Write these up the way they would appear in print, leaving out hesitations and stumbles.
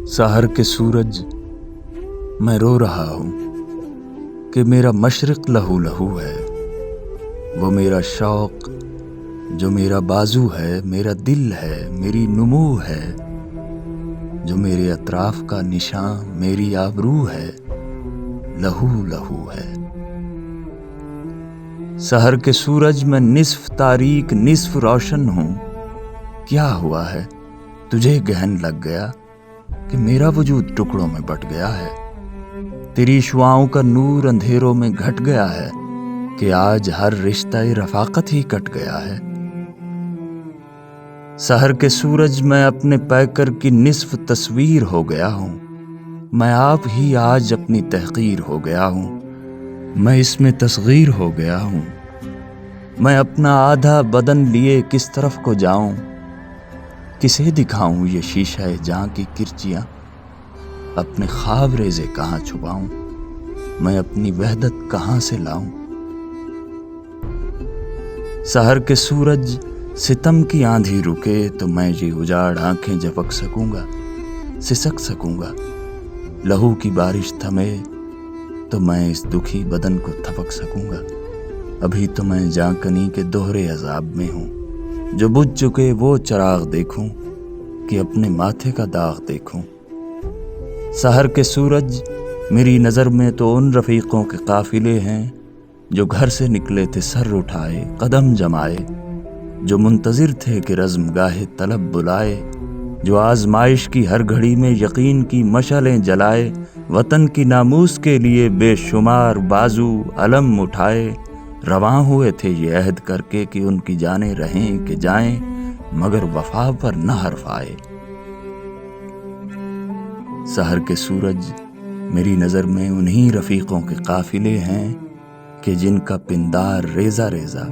सहर के सूरज मैं रो रहा हूँ कि मेरा मशरिक़ लहू लहू है। वो मेरा शौक़ जो मेरा बाजू है, मेरा दिल है, मेरी नुमू है, जो मेरे अतराफ़ का निशान मेरी आबरू है, लहू लहू है। सहर के सूरज मैं निस्फ़ तारीक निस्फ़ रोशन हूँ। क्या हुआ है तुझे गहन लग गया कि मेरा वजूद टुकड़ों में बट गया है। तेरी शुआओं का नूर अंधेरों में घट गया है कि आज हर रिश्ता रफ़ाक़त ही कट गया है। सहर के सूरज मैं अपने पैकर की निस्फ़ तस्वीर हो गया हूँ। मैं आप ही आज अपनी तहक़ीर हो गया हूँ। मैं इसमें तस्ग़ीर हो गया हूँ। मैं अपना आधा बदन लिए किस तरफ को जाऊँ, किसे दिखाऊँ ये शीशा जाँ की किरचियाँ, अपने ख्वाब रेज़े कहाँ छुपाऊँ, मैं अपनी वहदत कहाँ से लाऊँ। सहर के सूरज सितम की आंधी रुके तो मैं ये उजाड़ आंखें झपक सकूँगा, सिसक सकूँगा। लहू की बारिश थमे तो मैं इस दुखी बदन को थपक सकूँगा। अभी तो मैं जांकनी के दोहरे अज़ाब में हूँ। जो बुझ चुके वो चराग देखूं कि अपने माथे का दाग देखूं। सहर के सूरज मेरी नज़र में तो उन रफ़ीक़ों के काफ़िले हैं जो घर से निकले थे सर उठाए कदम जमाए, जो मुंतज़िर थे कि रज़्म गाहे तलब बुलाए, जो आज़माइश की हर घड़ी में यकीन की मशलें जलाए, वतन की नामूस के लिए बेशुमार बाजू अलम उठाए। रवां हुए थे ये अहद करके कि उनकी जानें रहें कि जाएं, मगर वफा पर न हर्फ आए। सहर के सूरज मेरी नज़र में उन्हीं रफ़ीक़ों के काफ़िले हैं कि जिनका पिंदार रेज़ा रेज़ा,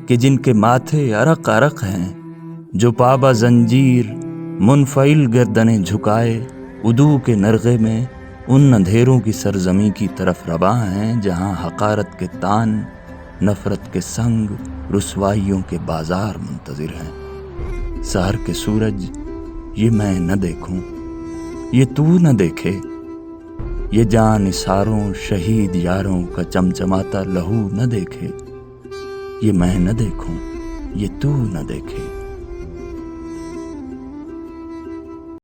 कि जिनके माथे अरक अरक हैं, जो पाबा जंजीर मुनफ़इल गर्दनें झुकाए उदू के नरगे में उन अंधेरों की सरजमी की तरफ रवां हैं जहाँ हक़ारत के तान, नफ़रत के संग, रुसवाइयों के बाज़ार मुंतज़िर हैं। सहर के सूरज ये मैं न देखूं, ये तू न देखे, ये जान निसारों शहीद यारों का चमचमाता लहू न देखे। ये मैं न देखूं, ये तू न देखे।